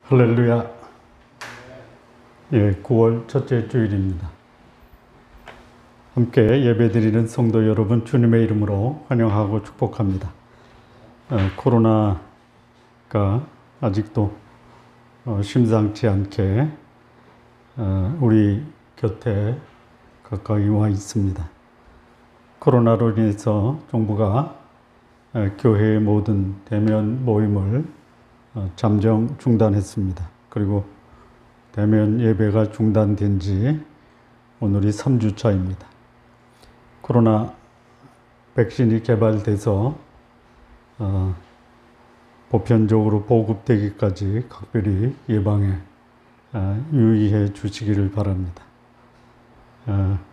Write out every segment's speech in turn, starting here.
할렐루야. 예, 9월 첫째 주일입니다. 함께 예배드리는 성도 여러분 주님의 이름으로 환영하고 축복합니다. 코로나가 아직도 심상치 않게 우리 곁에 가까이 와 있습니다. 코로나로 인해서 정부가 교회의 모든 대면 모임을 잠정 중단했습니다. 그리고 대면 예배가 중단된 지 오늘이 3주차입니다. 코로나 백신이 개발돼서 보편적으로 보급되기까지 각별히 예방에 유의해 주시기를 바랍니다.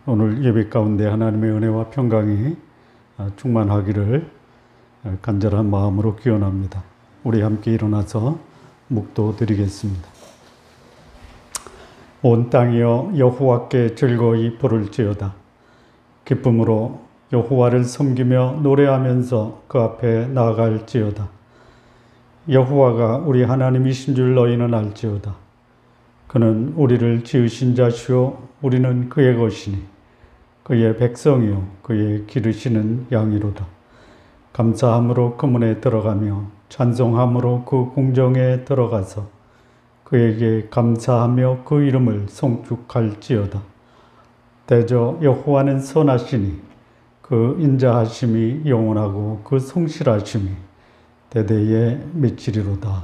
오늘 예배 가운데 하나님의 은혜와 평강이 충만하기를 간절한 마음으로 기원합니다. 우리 함께 일어나서 묵도 드리겠습니다. 온 땅이여 여호와께 즐거이 부를지어다. 기쁨으로 여호와를 섬기며 노래하면서 그 앞에 나아갈지어다. 여호와가 우리 하나님이신 줄 너희는 알지어다. 그는 우리를 지으신 자시오 우리는 그의 것이니 그의 백성이요 그의 기르시는 양이로다. 감사함으로 그 문에 들어가며 찬송함으로 그 궁정에 들어가서 그에게 감사하며 그 이름을 송축할지어다. 대저 여호와는 선하시니 그 인자하심이 영원하고 그 성실하심이 대대에 미치리로다.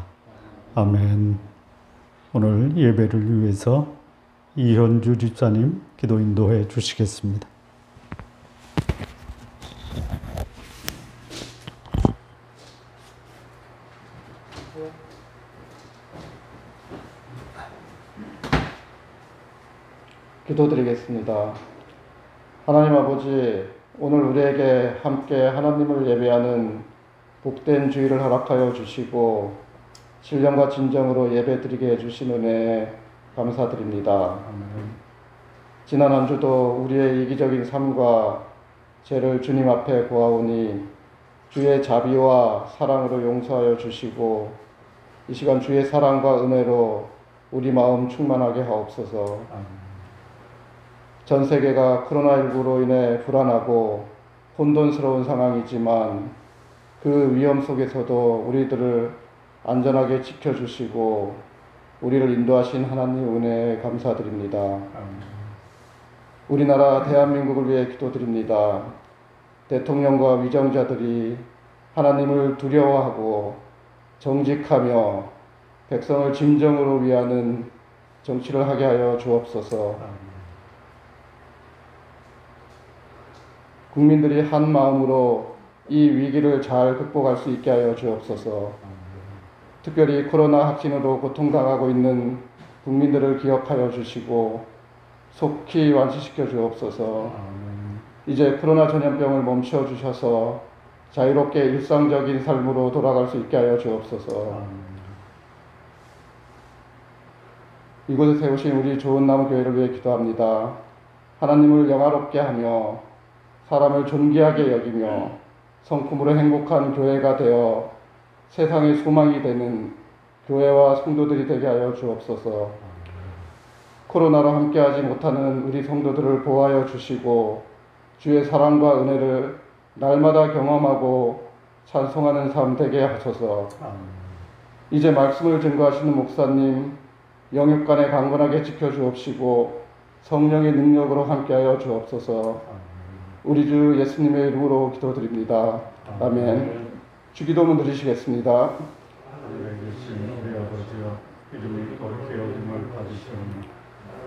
아멘. 오늘 예배를 위해서 이현주 집사님 기도 인도해 주시겠습니다. 기도드리겠습니다. 하나님 아버지, 오늘 우리에게 함께 하나님을 예배하는 복된 주일을 허락하여 주시고 신령과 진정으로 예배드리게 해주신 은혜에 감사드립니다. 지난 한 주도 우리의 이기적인 삶과 죄를 주님 앞에 고하오니 주의 자비와 사랑으로 용서하여 주시고 이 시간 주의 사랑과 은혜로 우리 마음 충만하게 하옵소서. 전 세계가 코로나19로 인해 불안하고 혼돈스러운 상황이지만 그 위험 속에서도 우리들을 안전하게 지켜주시고 우리를 인도하신 하나님 은혜에 감사드립니다. 우리나라 대한민국을 위해 기도드립니다. 대통령과 위정자들이 하나님을 두려워하고 정직하며 백성을 진정으로 위하는 정치를 하게 하여 주옵소서. 국민들이 한 마음으로 이 위기를 잘 극복할 수 있게 하여 주옵소서. 특별히 코로나 확진으로 고통당하고 있는 국민들을 기억하여 주시고 속히 완치시켜 주옵소서. 이제 코로나 전염병을 멈춰 주셔서 자유롭게 일상적인 삶으로 돌아갈 수 있게 하여 주옵소서. 이곳에 세우신 우리 좋은 나무 교회를 위해 기도합니다. 하나님을 영화롭게 하며 사람을 존귀하게 여기며 성품으로 행복한 교회가 되어 세상의 소망이 되는 교회와 성도들이 되게 하여 주옵소서. 코로나로 함께하지 못하는 우리 성도들을 보호하여 주시고 주의 사랑과 은혜를 날마다 경험하고 찬송하는 삶 되게 하소서. 이제 말씀을 증거하시는 목사님 영육간에 강건하게 지켜주옵시고 성령의 능력으로 함께하여 주옵소서. 우리 주 예수님의 이름으로 기도드립니다. 아멘. 주기도문 드리시겠습니다.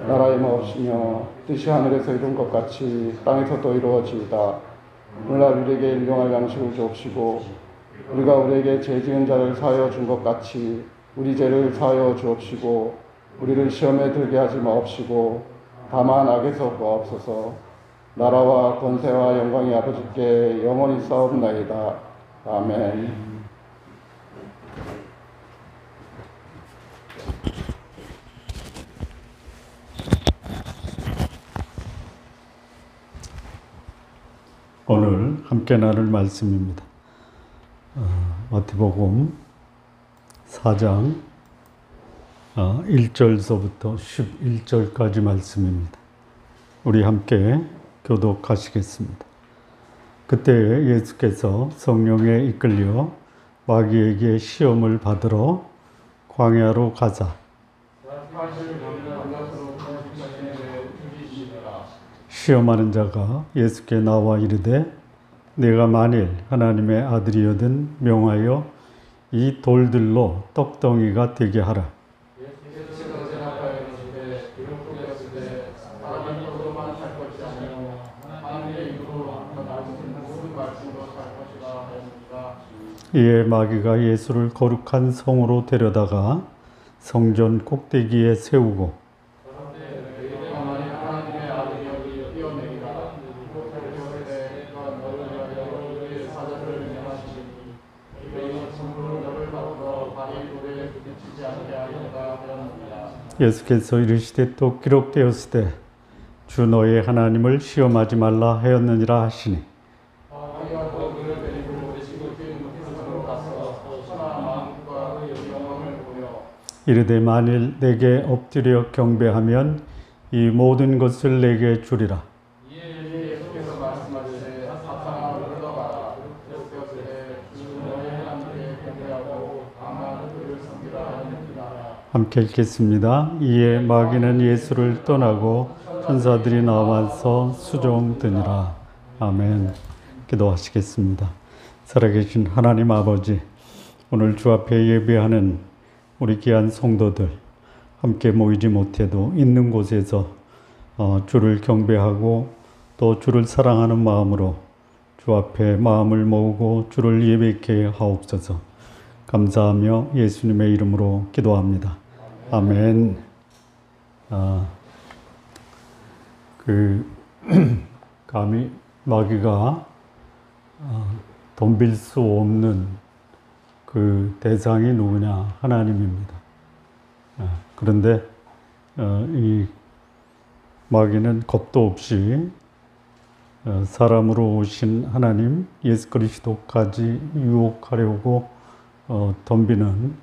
나라의 마옵시며 뜻이 하늘에서 이룬 것 같이 땅에서도 이루어지이다. 오늘날 우리에게 일용할 양식을 주옵시고 우리가 우리에게 죄 지은 자를 사하여 준 것 같이 우리 죄를 사하여 주옵시고 우리를 시험에 들게 하지 마옵시고 다만 악에서 구하옵소서. 나라와 권세와 영광이 아버지께 영원히 싸움나이다. 아멘. 오늘 함께 나눌 말씀입니다. 마태복음 4장 1절서부터 11절까지 말씀입니다. 우리 함께 교독하시겠습니다. 그때 예수께서 성령에 이끌려 마귀에게 시험을 받으러 광야로 가자. 시험하는 자가 예수께 나와 이르되 내가 만일 하나님의 아들이거든 명하여 이 돌들로 떡덩이가 되게 하라. 이에 마귀가 예수를 거룩한 성으로 데려다가 성전 꼭대기에 세우고 예수께서 이르시되 또 기록되었으되 주 너의 하나님을 시험하지 말라 하였느니라 하시니 이르되 만일 내게 엎드려 경배하면 이 모든 것을 내게 주리라. 함께 읽겠습니다. 이에 마귀는 예수를 떠나고 천사들이 나와서 수종드니라. 아멘. 기도하시겠습니다. 살아계신 하나님 아버지, 오늘 주 앞에 예배하는 우리 귀한 성도들 함께 모이지 못해도 있는 곳에서 주를 경배하고 또 주를 사랑하는 마음으로 주 앞에 마음을 모으고 주를 예배케 하옵소서. 감사하며 예수님의 이름으로 기도합니다. 아멘. 감히 마귀가 덤빌 수 없는 그 대상이 누구냐? 하나님입니다. 그런데 이 마귀는 겁도 없이 사람으로 오신 하나님 예수 그리스도까지 유혹하려고 덤비는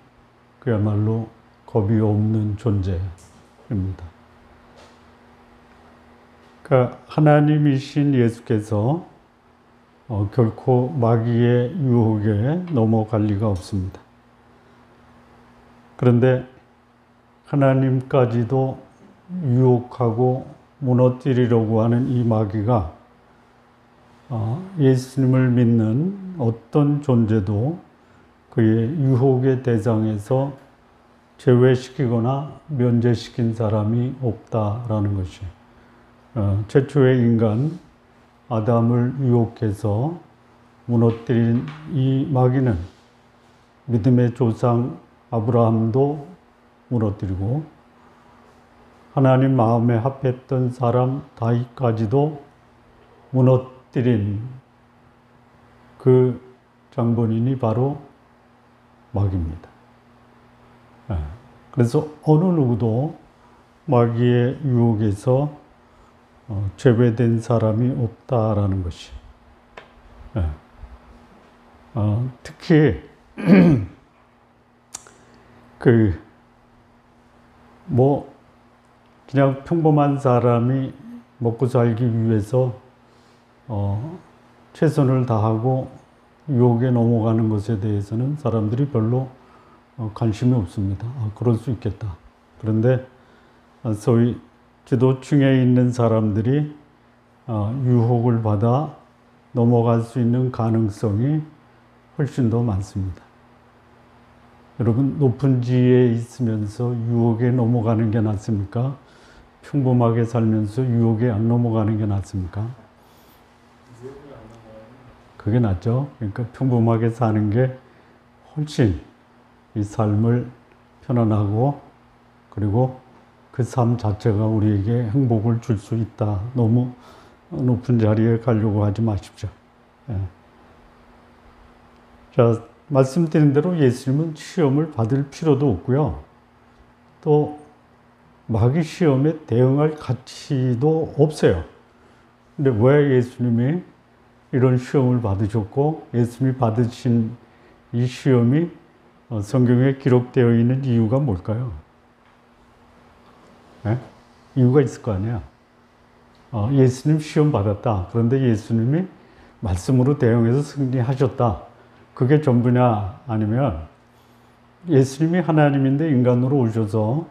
그야말로 겁이 없는 존재입니다. 그러니까 하나님이신 예수께서 결코 마귀의 유혹에 넘어갈 리가 없습니다. 그런데 하나님까지도 유혹하고 무너뜨리려고 하는 이 마귀가 예수님을 믿는 어떤 존재도 그의 유혹의 대상에서 제외시키거나 면제시킨 사람이 없다라는 것이 최초의 인간 아담을 유혹해서 무너뜨린 이 마귀는 믿음의 조상 아브라함도 무너뜨리고 하나님 마음에 합했던 사람 다윗까지도 무너뜨린 그 장본인이 바로 마귀입니다. 그래서 어느 누구도 마귀의 유혹에서 제외된 사람이 없다라는 것이. 특히 그냥 평범한 사람이 먹고 살기 위해서 최선을 다하고 유혹에 넘어가는 것에 대해서는 사람들이 별로 관심이 없습니다. 그럴 수 있겠다. 그런데 소위 지도층에 있는 사람들이 유혹을 받아 넘어갈 수 있는 가능성이 훨씬 더 많습니다. 여러분, 높은 지위에 있으면서 유혹에 넘어가는 게 낫습니까? 평범하게 살면서 유혹에 안 넘어가는 게 낫습니까? 그게 낫죠. 그러니까 평범하게 사는 게 훨씬 이 삶을 편안하고 그리고 그 삶 자체가 우리에게 행복을 줄 수 있다. 너무 높은 자리에 가려고 하지 마십시오. 자, 말씀드린 대로 예수님은 시험을 받을 필요도 없고요. 또 마귀 시험에 대응할 가치도 없어요. 근데 왜 예수님이 이런 시험을 받으셨고 예수님이 받으신 이 시험이 성경에 기록되어 있는 이유가 뭘까요? 예? 이유가 있을 거 아니야. 예수님 시험 받았다. 그런데 예수님이 말씀으로 대응해서 승리하셨다. 그게 전부냐? 아니면 예수님이 하나님인데 인간으로 오셔서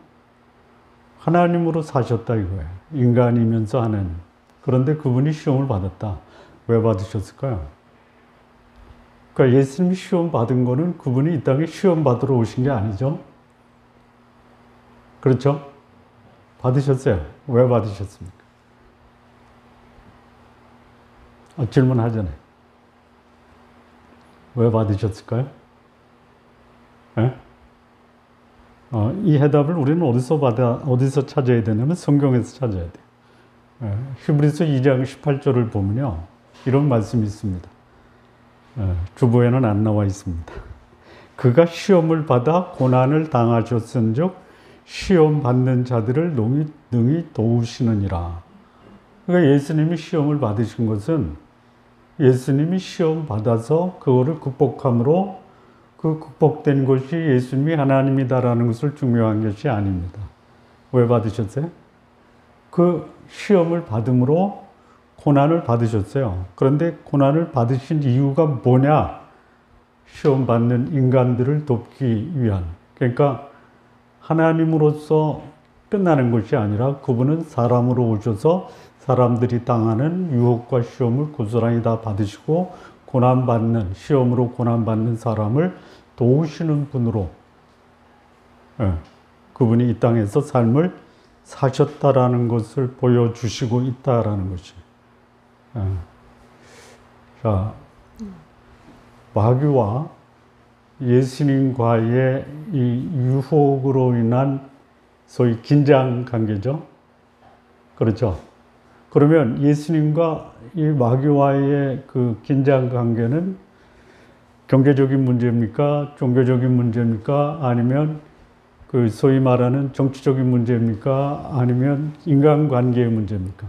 하나님으로 사셨다 이거예요. 인간이면서 하나님. 그런데 그분이 시험을 받았다. 왜 받으셨을까요? 그러니까 예수님이 시험 받은 거는 그분이 이 땅에 시험 받으러 오신 게 아니죠. 그렇죠? 받으셨어요. 왜 받으셨습니까? 질문하잖아요. 왜 받으셨을까요? 예? 이 해답을 우리는 어디서 찾아야 되냐면 성경에서 찾아야 돼요. 예, 히브리서 2장 18절을 보면요. 이런 말씀이 있습니다. 주보에는 안 나와 있습니다. 그가 시험을 받아 고난을 당하셨은즉 시험 받는 자들을 능히 도우시느니라. 그러니까 예수님이 시험을 받으신 것은 예수님이 시험 받아서 그거를 극복함으로 그 극복된 것이 예수님이 하나님이다라는 것을 증명한 것이 아닙니다. 왜 받으셨어요? 그 시험을 받음으로 고난을 받으셨어요. 그런데 고난을 받으신 이유가 뭐냐? 시험 받는 인간들을 돕기 위한. 그러니까 하나님으로서 끝나는 것이 아니라 그분은 사람으로 오셔서 사람들이 당하는 유혹과 시험을 고스란히 다 받으시고 고난받는, 시험으로 고난받는 사람을 도우시는 분으로 그분이 이 땅에서 삶을 사셨다라는 것을 보여주시고 있다라는 것이. 자, 마귀와 예수님과의 이 유혹으로 인한 소위 긴장 관계죠. 그렇죠. 그러면 예수님과 이 마귀와의 그 긴장 관계는 경제적인 문제입니까? 종교적인 문제입니까? 아니면 그 소위 말하는 정치적인 문제입니까? 아니면 인간관계의 문제입니까?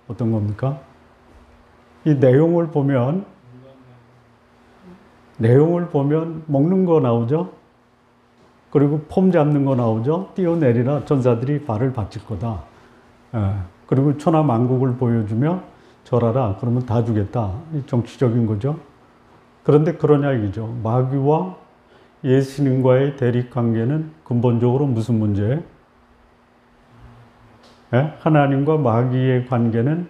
어떤 겁니까? 이 내용을 보면 먹는 거 나오죠? 그리고 폼 잡는 거 나오죠? 뛰어내리라 전사들이 발을 받칠 거다. 그리고 천하만국을 보여주며 절하라. 그러면 다 주겠다. 이 정치적인 거죠. 그런데 그러냐 이거죠. 마귀와 예수님과의 대립관계는 근본적으로 무슨 문제예요? 하나님과 마귀의 관계는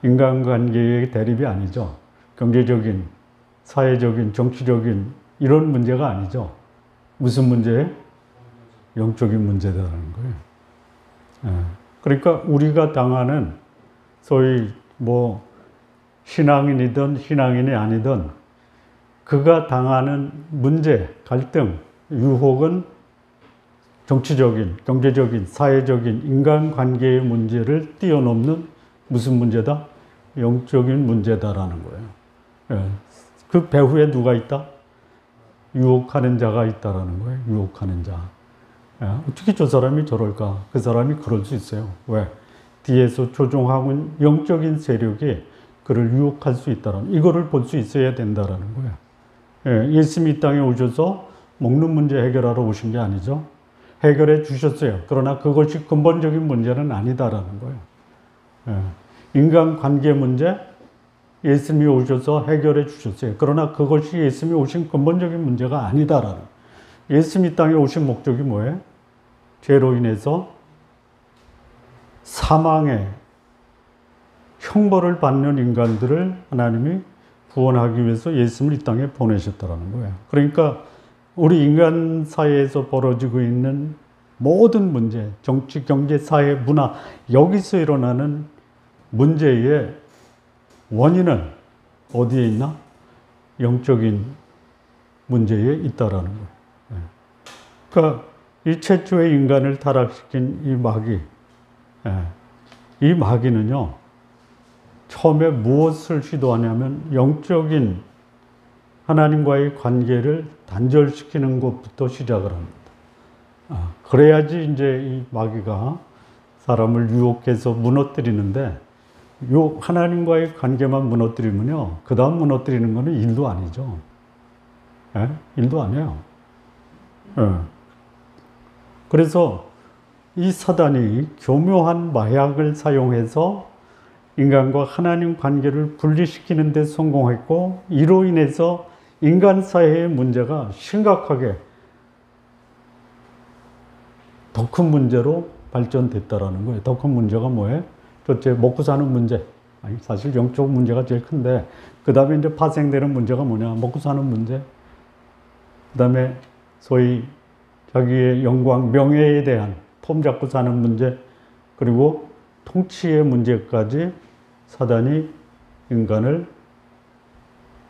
인간관계의 대립이 아니죠. 경제적인, 사회적인, 정치적인 이런 문제가 아니죠. 무슨 문제예요? 영적인 문제다라는 거예요. 그러니까 우리가 당하는 소위 뭐 신앙인이든 신앙인이 아니든 그가 당하는 문제, 갈등, 유혹은 정치적인, 경제적인, 사회적인 인간관계의 문제를 뛰어넘는 무슨 문제다? 영적인 문제다라는 거예요. 그 배후에 누가 있다? 유혹하는 자가 있다라는 거예요. 유혹하는 자. 어떻게 저 사람이 저럴까? 그 사람이 그럴 수 있어요. 왜? 뒤에서 조종하고 영적인 세력이 그를 유혹할 수 있다라는, 이거를 볼 수 있어야 된다라는 거예요. 예수님이 이 땅에 오셔서 먹는 문제 해결하러 오신 게 아니죠. 해결해 주셨어요. 그러나 그것이 근본적인 문제는 아니다라는 거예요. 인간관계 문제, 예수님이 오셔서 해결해 주셨어요. 그러나 그것이 예수님이 오신 근본적인 문제가 아니다라는. 예수님이 이 땅에 오신 목적이 뭐예요? 죄로 인해서 사망의 형벌을 받는 인간들을 하나님이 구원하기 위해서 예수님을 이 땅에 보내셨다는 거예요. 그러니까 우리 인간 사회에서 벌어지고 있는 모든 문제, 정치, 경제, 사회, 문화, 여기서 일어나는 문제의 원인은 어디에 있나? 영적인 문제에 있다라는 거예요. 그러니까 이 최초의 인간을 타락시킨 이 마귀, 이 마귀는요, 처음에 무엇을 시도하냐면 영적인 하나님과의 관계를 단절시키는 것부터 시작을 합니다. 그래야지 이제 이 마귀가 사람을 유혹해서 무너뜨리는데, 요 하나님과의 관계만 무너뜨리면요, 그 다음 무너뜨리는 거는 일도 아니죠. 일도 아니에요. 그래서 이 사단이 교묘한 마약을 사용해서 인간과 하나님 관계를 분리시키는 데 성공했고, 이로 인해서 인간 사회의 문제가 심각하게 더 큰 문제로 발전됐다라는 거예요. 더 큰 문제가 뭐예요? 첫째, 먹고 사는 문제. 아니, 사실 영적 문제가 제일 큰데, 그 다음에 이제 파생되는 문제가 뭐냐? 먹고 사는 문제. 그 다음에 소위 자기의 영광, 명예에 대한 폼 잡고 사는 문제, 그리고 통치의 문제까지 사단이 인간을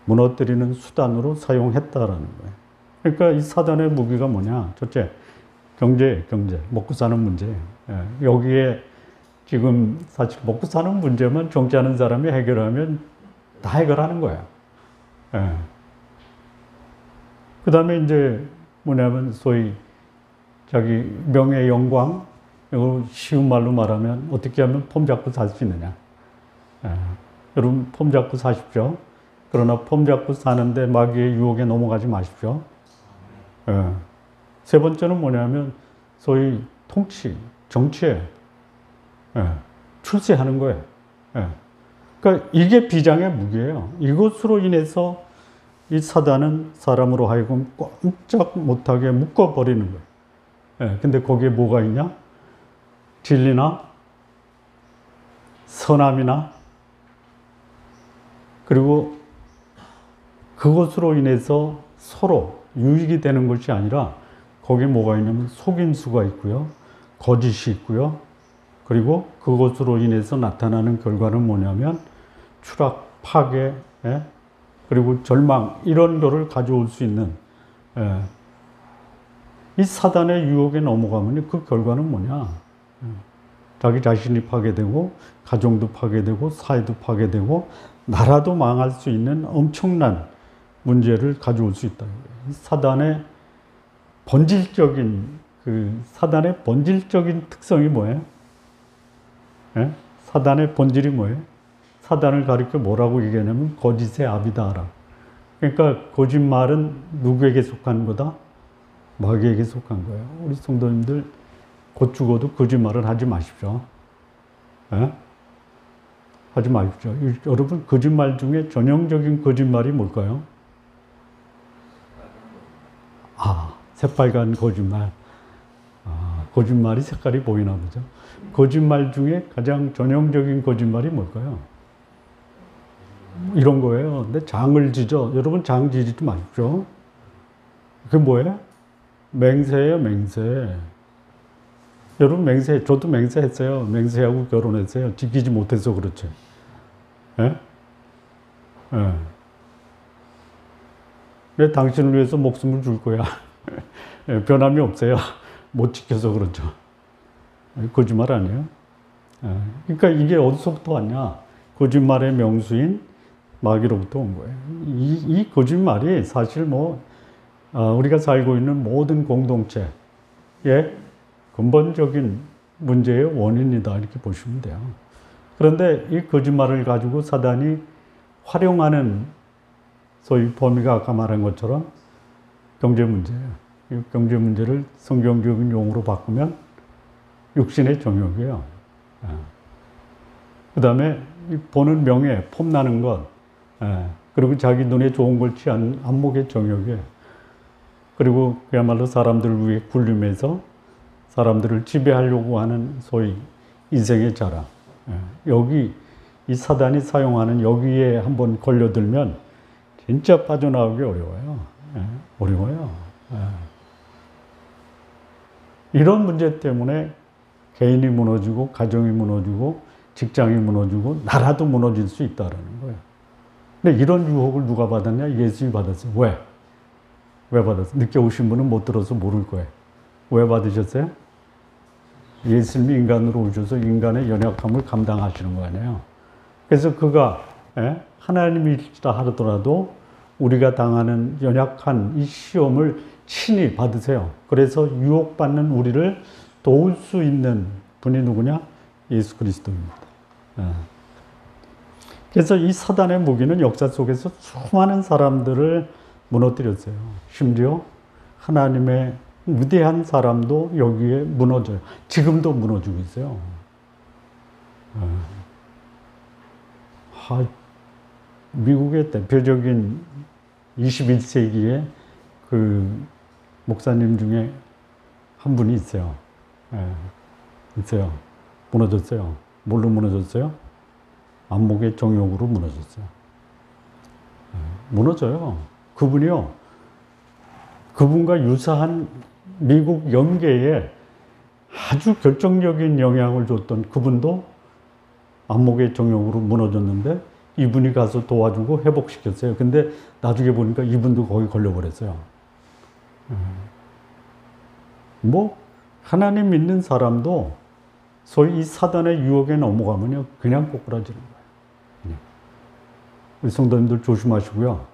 무너뜨리는 수단으로 사용했다라는 거예요. 그러니까 이 사단의 무기가 뭐냐? 첫째, 경제, 먹고 사는 문제. 여기에 지금 사실 먹고 사는 문제만 정치하는 사람이 해결하면 다 해결하는 거야. 그 다음에 이제 뭐냐면 소위 자기 명예, 영광, 이거 쉬운 말로 말하면 어떻게 하면 폼 잡고 살 수 있느냐. 여러분 폼 잡고 사십시오. 그러나 폼 잡고 사는데 마귀의 유혹에 넘어가지 마십시오. 세 번째는 뭐냐면 소위 통치, 정치에 출세하는 거예요. 그러니까 이게 비장의 무기예요. 이것으로 인해서 이 사단은 사람으로 하여금 꼼짝 못하게 묶어버리는 거예요. 근데 거기에 뭐가 있냐? 진리나 선함이나, 그리고 그것으로 인해서 서로 유익이 되는 것이 아니라 거기에 뭐가 있냐면 속임수가 있고요, 거짓이 있고요, 그리고 그것으로 인해서 나타나는 결과는 뭐냐면 추락, 파괴, 그리고 절망, 이런 거를 가져올 수 있는, 이 사단의 유혹에 넘어가면 그 결과는 뭐냐? 자기 자신이 파괴되고, 가정도 파괴되고, 사회도 파괴되고, 나라도 망할 수 있는 엄청난 문제를 가져올 수 있다. 사단의 본질적인 특성이 뭐예요? 사단의 본질이 뭐예요? 사단을 가리켜 뭐라고 얘기하냐면 거짓의 아비다. 그러니까 거짓말은 누구에게 속한 거다? 마귀에게 속한 거예요. 우리 성도님들 곧 죽어도 거짓말을 하지 마십시오. 하지 마십시오. 여러분, 거짓말 중에 전형적인 거짓말이 뭘까요? 새빨간 거짓말. 거짓말이 색깔이 보이나 보죠. 거짓말 중에 가장 전형적인 거짓말이 뭘까요? 이런 거예요. 근데 장을 지죠. 여러분, 장 지지지 마십시오. 그게 뭐예요? 맹세예요, 맹세. 여러분, 맹세, 저도 맹세했어요. 맹세하고 결혼했어요. 지키지 못해서 그렇지. 왜 당신을 위해서 목숨을 줄 거야? 변함이 없어요. 못 지켜서 그렇죠. 거짓말 아니에요? 그러니까 이게 어디서부터 왔냐? 거짓말의 명수인 마귀로부터 온 거예요. 이 거짓말이 사실 우리가 살고 있는 모든 공동체의 근본적인 문제의 원인이다, 이렇게 보시면 돼요. 그런데 이 거짓말을 가지고 사단이 활용하는 소위 범위가 아까 말한 것처럼 경제 문제예요. 이 경제 문제를 성경적인 용어로 바꾸면 육신의 정욕이에요. 그 다음에 보는 명예, 폼나는 것, 그리고 자기 눈에 좋은 걸 취한 안목의 정욕이에요. 그리고 그야말로 사람들을 위해 굴림해서 사람들을 지배하려고 하는 소위 인생의 자랑. 여기 이 사단이 사용하는 여기에 한번 걸려들면 진짜 빠져나오기 어려워요. 어려워요. 이런 문제 때문에 개인이 무너지고, 가정이 무너지고, 직장이 무너지고, 나라도 무너질 수 있다는 거예요. 근데 이런 유혹을 누가 받았냐? 예수님이 받았어요. 왜? 왜 받았어요? 늦게 오신 분은 못 들어서 모를 거예요. 왜 받으셨어요? 예수님이 인간으로 오셔서 인간의 연약함을 감당하시는 거 아니에요. 그래서 그가 하나님이시다 하더라도 우리가 당하는 연약한 이 시험을 친히 받으세요. 그래서 유혹받는 우리를 도울 수 있는 분이 누구냐? 예수 그리스도입니다. 그래서 이 사단의 무기는 역사 속에서 수많은 사람들을 무너뜨렸어요. 심지어 하나님의 위대한 사람도 여기에 무너져요. 지금도 무너지고 있어요. 미국의 대표적인 21세기의 그 목사님 중에 한 분이 있어요. 있어요. 무너졌어요. 뭘로 무너졌어요? 안목의 정욕으로 무너졌어요. 무너져요. 그분이요. 그분과 유사한 미국 연계에 아주 결정적인 영향을 줬던 그분도 안목의 정욕으로 무너졌는데 이분이 가서 도와주고 회복시켰어요. 근데 나중에 보니까 이분도 거기 걸려버렸어요. 뭐 하나님 믿는 사람도 소위 이 사단의 유혹에 넘어가면요 그냥 꼬꾸라지는 거예요. 우리 성도님들 조심하시고요.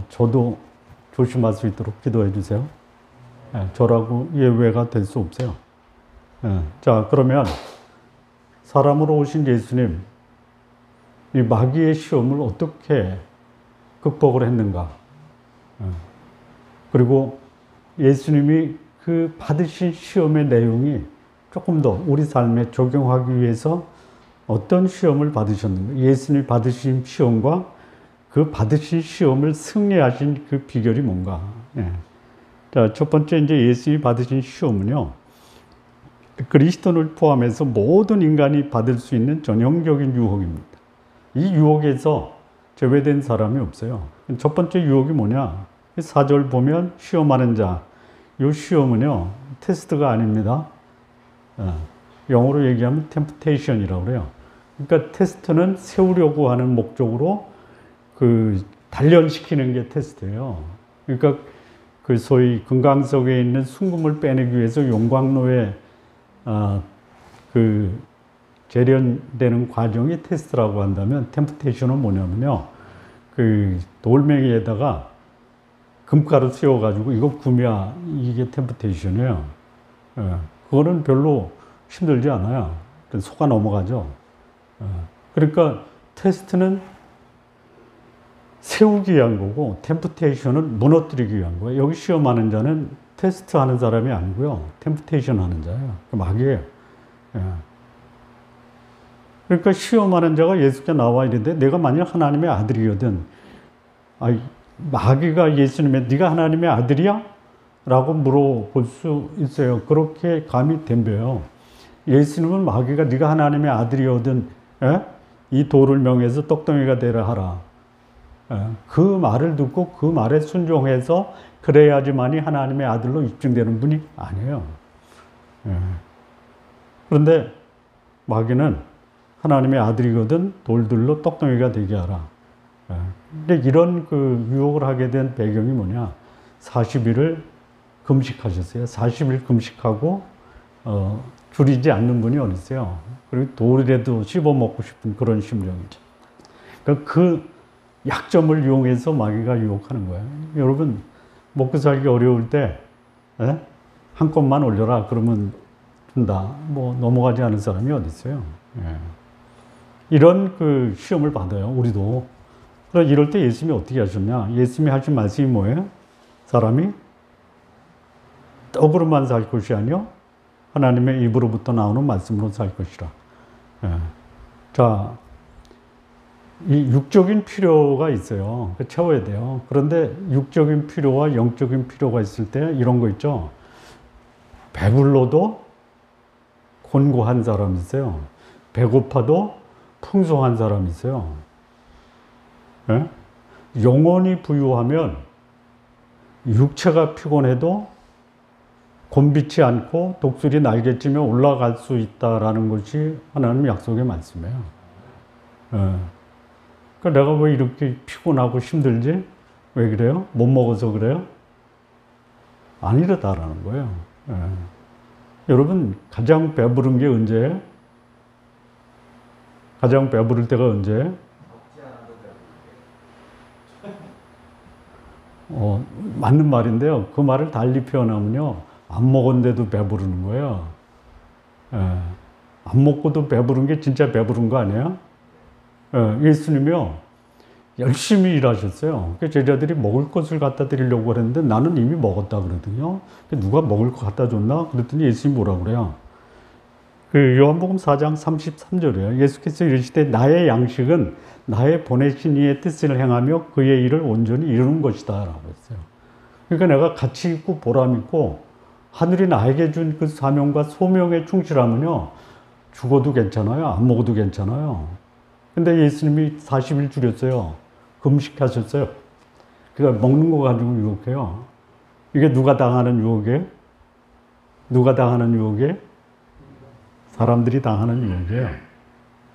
저도 조심할 수 있도록 기도해 주세요. 저라고 예외가 될 수 없어요. 자, 그러면 사람으로 오신 예수님, 이 마귀의 시험을 어떻게 극복을 했는가? 그리고 예수님이 그 받으신 시험의 내용이 조금 더 우리 삶에 적용하기 위해서 어떤 시험을 받으셨는가? 예수님이 받으신 시험과 그 받으신 시험을 승리하신 그 비결이 뭔가? 자, 첫 번째 이제 예수님이 받으신 시험은요, 그리스도를 포함해서 모든 인간이 받을 수 있는 전형적인 유혹입니다. 이 유혹에서 제외된 사람이 없어요. 첫 번째 유혹이 뭐냐? 4절 보면 시험하는 자. 이 시험은요, 테스트가 아닙니다. 영어로 얘기하면 temptation이라고 그래요. 그러니까 테스트는 세우려고 하는 목적으로 그 단련시키는 게 테스트예요. 그러니까 그 소위 금강석에 있는 순금을 빼내기 위해서 용광로에 그 재련되는 과정이 테스트라고 한다면 템프테이션은 뭐냐면요. 그 돌멩이에다가 금가루 씌워가지고 이거 구미야 이게 템프테이션이에요. 그거는 별로 힘들지 않아요. 속아 넘어가죠. 그러니까 테스트는 세우기 위한 거고 템프테이션은 무너뜨리기 위한 거예요. 여기 시험하는 자는 테스트 하는 사람이 아니고요. 템프테이션 하는 자예요. 마귀예요. 그러니까 시험하는 자가 예수께 나와 이르되 내가 만약 하나님의 아들이거든. 마귀가 예수님의 네가 하나님의 아들이야? 라고 물어볼 수 있어요. 그렇게 감히 덤벼요. 예수님은 마귀가 네가 하나님의 아들이거든 이 돌을 명해서 떡덩이가 되라 하라. 그 말을 듣고 그 말에 순종해서 그래야지만이 하나님의 아들로 입증되는 분이 아니에요. 그런데 마귀는 하나님의 아들이거든 돌들로 떡덩이가 되게 하라. 근데 이런 그 유혹을 하게 된 배경이 뭐냐? 40일을 금식하셨어요. 40일 금식하고 줄이지 않는 분이 어디 있어요. 그리고 돌이라도 씹어 먹고 싶은 그런 심정이죠. 그러니까 그 약점을 이용해서 마귀가 유혹하는 거예요. 여러분 먹고 살기 어려울 때 한 건만 올려라 그러면 준다. 뭐 넘어가지 않은 사람이 어디 있어요. 이런 그 시험을 받아요. 우리도. 그럼 이럴 때 예수님이 어떻게 하셨냐? 예수님이 하신 말씀이 뭐예요? 사람이 떡으로만 살 것이 아니요 하나님의 입으로부터 나오는 말씀으로 살 것이라. 자, 이 육적인 필요가 있어요. 채워야 돼요. 그런데 육적인 필요와 영적인 필요가 있을 때 이런 거 있죠. 배불러도 곤고한 사람이 있어요. 배고파도 풍성한 사람이 있어요. 영혼이 부유하면 육체가 피곤해도 곤비치 않고 독수리 날개치며 올라갈 수 있다라는 것이 하나님 약속의 말씀이에요. 그러니까 내가 왜 이렇게 피곤하고 힘들지? 왜 그래요? 못 먹어서 그래요? 아니라다라는 거예요. 여러분 가장 배부른 게 언제예요? 가장 배부를 때가 언제예요? 맞는 말인데요. 그 말을 달리 표현하면요. 안 먹었는데도 배부르는 거예요. 안 먹고도 배부른 게 진짜 배부른 거 아니에요? 예수님이요. 열심히 일하셨어요. 그 제자들이 먹을 것을 갖다 드리려고 그랬는데 나는 이미 먹었다 그러거든요. 누가 먹을 거 갖다 줬나? 그랬더니 예수님이 뭐라 그래요? 그 요한복음 4장 33절이에요. 예수께서 이르시되 나의 양식은 나의 보내신 이의 뜻을 행하며 그의 일을 온전히 이루는 것이다 라고 했어요. 그러니까 내가 가치 있고 보람 있고 하늘이 나에게 준 그 사명과 소명에 충실하면요, 죽어도 괜찮아요. 안 먹어도 괜찮아요. 근데 예수님이 40일 줄였어요. 금식하셨어요. 그러니까 먹는 거 가지고 유혹해요. 이게 누가 당하는 유혹이에요? 누가 당하는 유혹이에요? 사람들이 당하는 유혹이에요.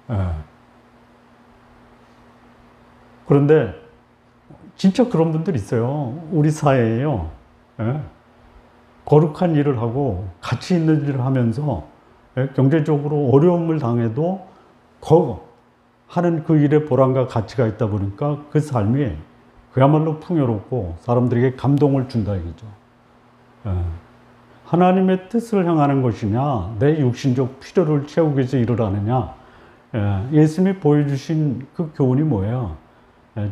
예. 그런데 진짜 그런 분들 있어요. 우리 사회에요. 예. 거룩한 일을 하고 가치 있는 일을 하면서 경제적으로 어려움을 당해도 하는 그 일에 보람과 가치가 있다 보니까 그 삶이 그야말로 풍요롭고 사람들에게 감동을 준다 이거죠. 하나님의 뜻을 향하는 것이냐, 내 육신적 필요를 채우기 위해서 일을 하느냐, 예수님이 보여주신 그 교훈이 뭐예요?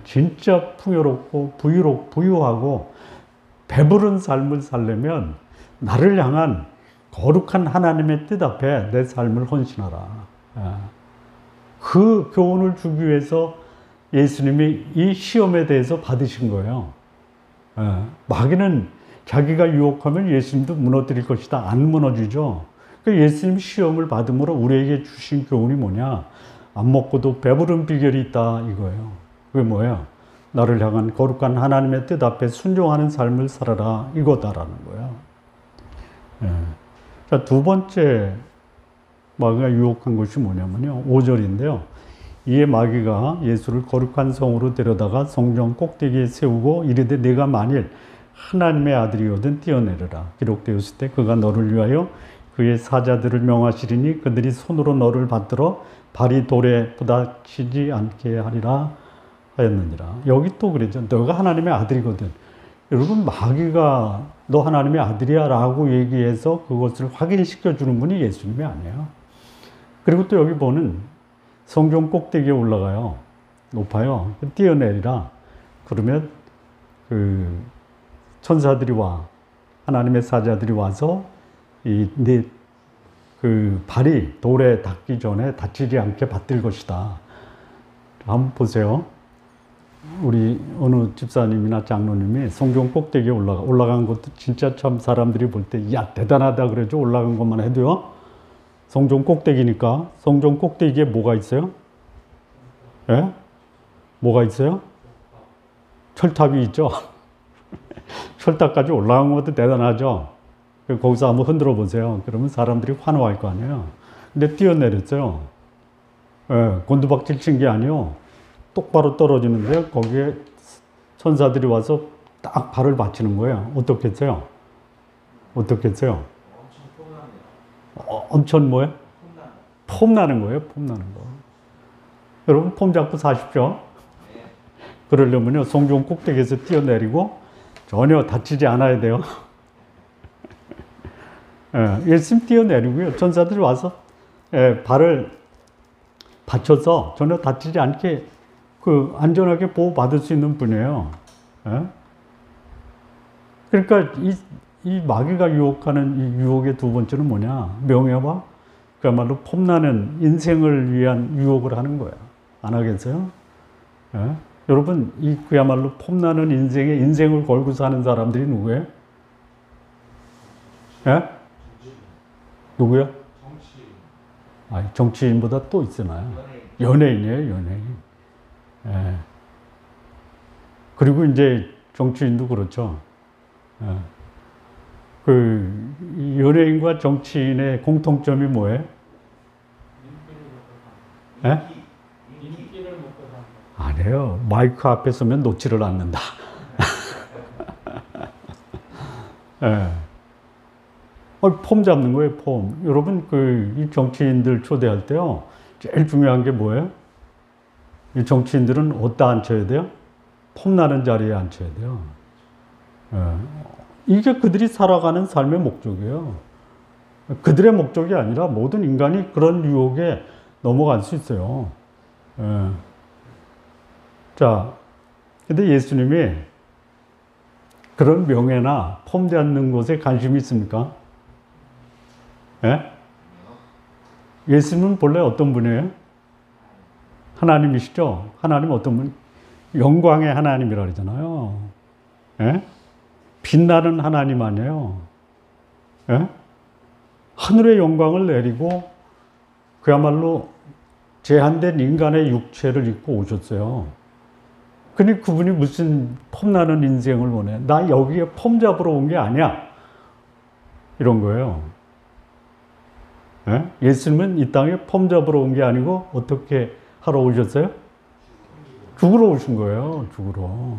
진짜 풍요롭고 부유하고 배부른 삶을 살려면 나를 향한 거룩한 하나님의 뜻 앞에 내 삶을 헌신하라. 그 교훈을 주기 위해서 예수님이 이 시험에 대해서 받으신 거예요. 마귀는 자기가 유혹하면 예수님도 무너뜨릴 것이다. 안 무너지죠. 그 예수님 시험을 받음으로 우리에게 주신 교훈이 뭐냐? 안 먹고도 배부른 비결이 있다 이거예요. 그게 뭐예요? 나를 향한 거룩한 하나님의 뜻 앞에 순종하는 삶을 살아라 이거다라는 거예요. 자, 두 번째 마귀가 유혹한 것이 뭐냐면요, 5절인데요. 이에 마귀가 예수를 거룩한 성으로 데려다가 성전 꼭대기에 세우고 이르되 네가 만일 하나님의 아들이거든 뛰어내려라. 기록되었을 때 그가 너를 위하여 그의 사자들을 명하시리니 그들이 손으로 너를 받들어 발이 돌에 부닥치지 않게 하리라 하였느니라. 여기 또 그랬죠. 너가 하나님의 아들이거든. 여러분, 마귀가 너 하나님의 아들이야 라고 얘기해서 그것을 확인시켜 주는 분이 예수님이 아니에요. 그리고 또 여기 보는 성전 꼭대기에 올라가요. 높아요. 뛰어내리라. 그러면 그 천사들이 하나님의 사자들이 와서 그 발이 돌에 닿기 전에 다치지 않게 받들 것이다. 한번 보세요. 우리 어느 집사님이나 장로님이 성전 꼭대기에 올라간 것도 진짜 참 사람들이 볼 때 야 대단하다 그러죠. 올라간 것만 해도요. 성전 꼭대기니까. 성전 꼭대기에 뭐가 있어요? 예? 뭐가 있어요? 철탑이 있죠. 철탑까지 올라간 것도 대단하죠. 거기서 한번 흔들어 보세요. 그러면 사람들이 환호할 거 아니에요. 근데 뛰어내렸어요. 예, 곤두박질 친 게 아니에요. 똑바로 떨어지는데 거기에 천사들이 와서 딱 발을 받치는 거예요. 어떻겠어요? 어떻겠어요? 엄청 뭐예요? 폼 나는 거예요. 폼 나는 거. 여러분 폼 잡고 사십시오. 그러려면요 성전 꼭대기에서 뛰어내리고 전혀 다치지 않아야 돼요. 열심히 뛰어내리고요. 천사들이 와서 발을 받쳐서 전혀 다치지 않게 그 안전하게 보호받을 수 있는 분이에요. 그러니까 이 마귀가 유혹하는 이 유혹의 두 번째는 뭐냐? 명예와 그야말로 폼나는 인생을 위한 유혹을 하는 거야. 안 하겠어요? 여러분, 이 그야말로 폼나는 인생을 걸고 사는 사람들이 누구예요? 누구요? 정치인보다 또 있잖아요. 연예인이에요, 연예인. 그리고 이제 정치인도 그렇죠. 그 연예인과 정치인의 공통점이 뭐예요? 인기를 먹고 사는 거. 아니에요. 마이크 앞에 서면 놓지를 않는다. 폼 잡는 거예요, 폼. 여러분, 이 정치인들 초대할 때요, 제일 중요한 게 뭐예요? 이 정치인들은 어디다 앉혀야 돼요? 폼 나는 자리에 앉혀야 돼요. 이게 그들이 살아가는 삶의 목적이에요. 그들의 목적이 아니라 모든 인간이 그런 유혹에 넘어갈 수 있어요. 자, 근데 예수님이 그런 명예나 폼 잡는 곳에 관심이 있습니까? 예? 예수님은 본래 어떤 분이에요? 하나님이시죠? 하나님 어떤 분? 영광의 하나님이라 그러잖아요. 예? 빛나는 하나님 아니에요. 예? 하늘의 영광을 내리고 그야말로 제한된 인간의 육체를 입고 오셨어요. 근데 그분이 무슨 폼나는 인생을 원해? 나 여기에 폼 잡으러 온 게 아니야. 이런 거예요. 예? 예수님은 이 땅에 폼 잡으러 온 게 아니고 어떻게 하러 오셨어요? 죽으러 오신 거예요. 죽으러.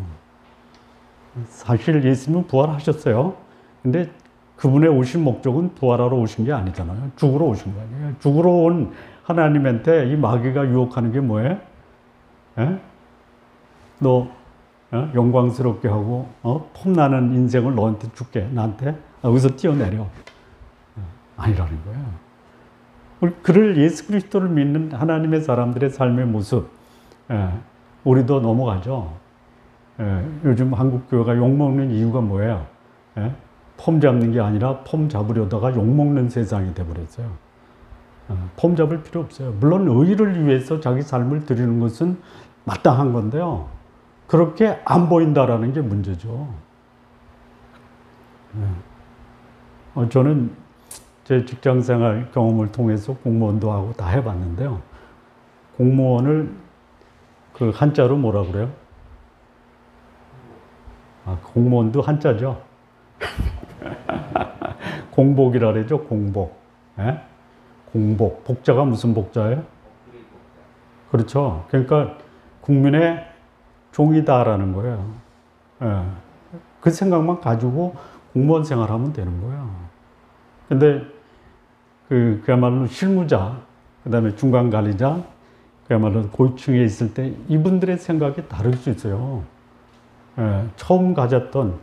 사실 예수님은 부활하셨어요. 근데 그분의 오신 목적은 부활하러 오신 게 아니잖아요. 죽으러 오신 거 아니에요. 죽으러 온 하나님한테 이 마귀가 유혹하는 게 뭐예요? 예? 너 영광스럽게 하고 폼나는 인생을 너한테 줄게. 나한테 여기서 뛰어내려. 아니라는 거예요. 그를 예수 그리스도를 믿는 하나님의 사람들의 삶의 모습, 우리도 넘어가죠. 요즘 한국 교회가 욕먹는 이유가 뭐예요? 폼 잡는 게 아니라 폼 잡으려다가 욕먹는 세상이 돼버렸어요. 폼 잡을 필요 없어요. 물론 의를 위해서 자기 삶을 드리는 것은 마땅한 건데요. 그렇게 안 보인다라는 게 문제죠. 저는 제 직장생활 경험을 통해서 공무원도 하고 다 해봤는데요. 공무원을 그 한자로 뭐라 그래요? 공무원도 한자죠. 공복이라 그러죠. 공복. 예? 공복. 복자가 무슨 복자예요? 그렇죠. 그러니까 국민의 종이다라는 거예요. 예. 그 생각만 가지고 공무원 생활하면 되는 거예요. 근데 그야말로 실무자, 그 다음에 중간관리자, 그야말로 고위층에 있을 때 이분들의 생각이 다를 수 있어요. 예. 처음 가졌던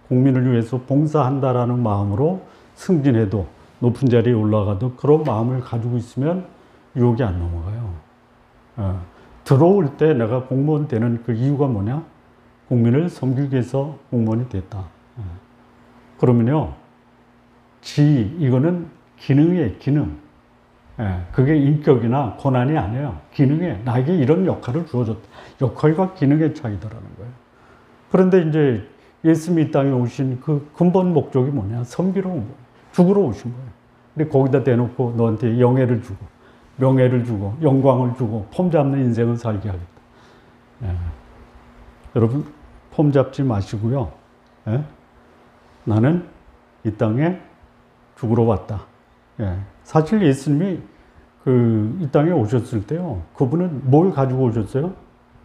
국민을 위해서 봉사한다라는 마음으로 승진해도 높은 자리에 올라가도 그런 마음을 가지고 있으면 유혹이 안 넘어가요. 들어올 때 내가 공무원 되는 그 이유가 뭐냐? 국민을 섬기기 위해서 공무원이 됐다. 그러면요, 이거는 기능이에요, 기능. 그게 인격이나 권한이 아니에요. 기능에 나에게 이런 역할을 주어줬다. 역할과 기능의 차이더라는 거예요. 그런데 이제 예수님이 이 땅에 오신 그 근본 목적이 뭐냐? 섬기러 온 거예요. 죽으러 오신 거예요. 근데 거기다 대놓고 너한테 영예를 주고, 명예를 주고, 영광을 주고, 폼 잡는 인생을 살게 하겠다. 여러분, 폼 잡지 마시고요. 나는 이 땅에 죽으러 왔다. 사실 예수님이 이 땅에 오셨을 때요, 그분은 뭘 가지고 오셨어요?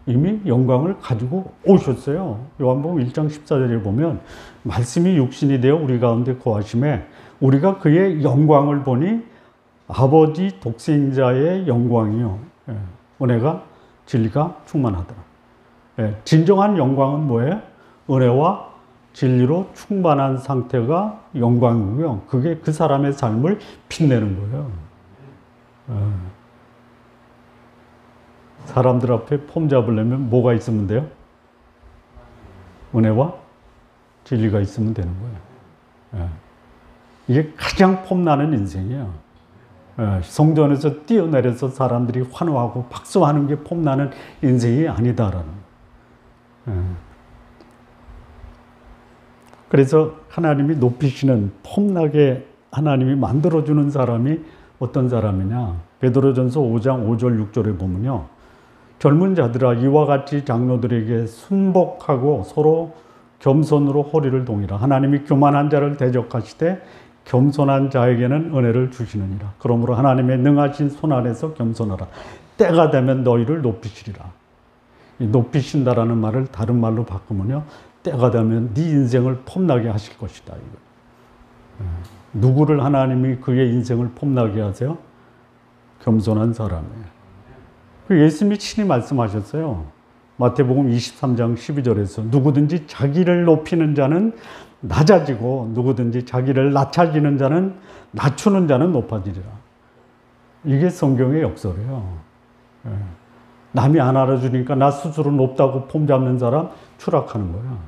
이미 영광을 가지고 오셨어요. 요한복음 1장 14절에 보면 말씀이 육신이 되어 우리 가운데 거하심에 우리가 그의 영광을 보니 아버지 독생자의 영광이요. 은혜가 진리가 충만하더라. 진정한 영광은 뭐예요? 은혜와 진리로 충만한 상태가 영광이고요. 그게 그 사람의 삶을 빛내는 거예요. 사람들 앞에 폼 잡으려면 뭐가 있으면 돼요? 은혜와 진리가 있으면 되는 거예요. 이게 가장 폼나는 인생이에요. 성전에서 뛰어내려서 사람들이 환호하고 박수하는 게 폼나는 인생이 아니다라는 거예요. 그래서 하나님이 높이시는 폼나게 하나님이 만들어주는 사람이 어떤 사람이냐? 베드로전서 5장 5절 6절에 보면요. 젊은 자들아 이와 같이 장로들에게 순복하고 서로 겸손으로 허리를 동이라. 하나님이 교만한 자를 대적하시되 겸손한 자에게는 은혜를 주시느니라. 그러므로 하나님의 능하신 손 아래서 겸손하라. 때가 되면 너희를 높이시리라. 이 높이신다라는 말을 다른 말로 바꾸면요. 때가 되면 네 인생을 폼나게 하실 것이다. 누구를 하나님이 그의 인생을 폼나게 하세요? 겸손한 사람이에요. 예수님이 친히 말씀하셨어요. 마태복음 23장 12절에서 누구든지 자기를 높이는 자는 낮아지고 누구든지 자기를 낮춰지는 자는 낮추는 자는 높아지리라. 이게 성경의 역설이에요. 남이 안 알아주니까 나 스스로 높다고 폼 잡는 사람 추락하는 거야.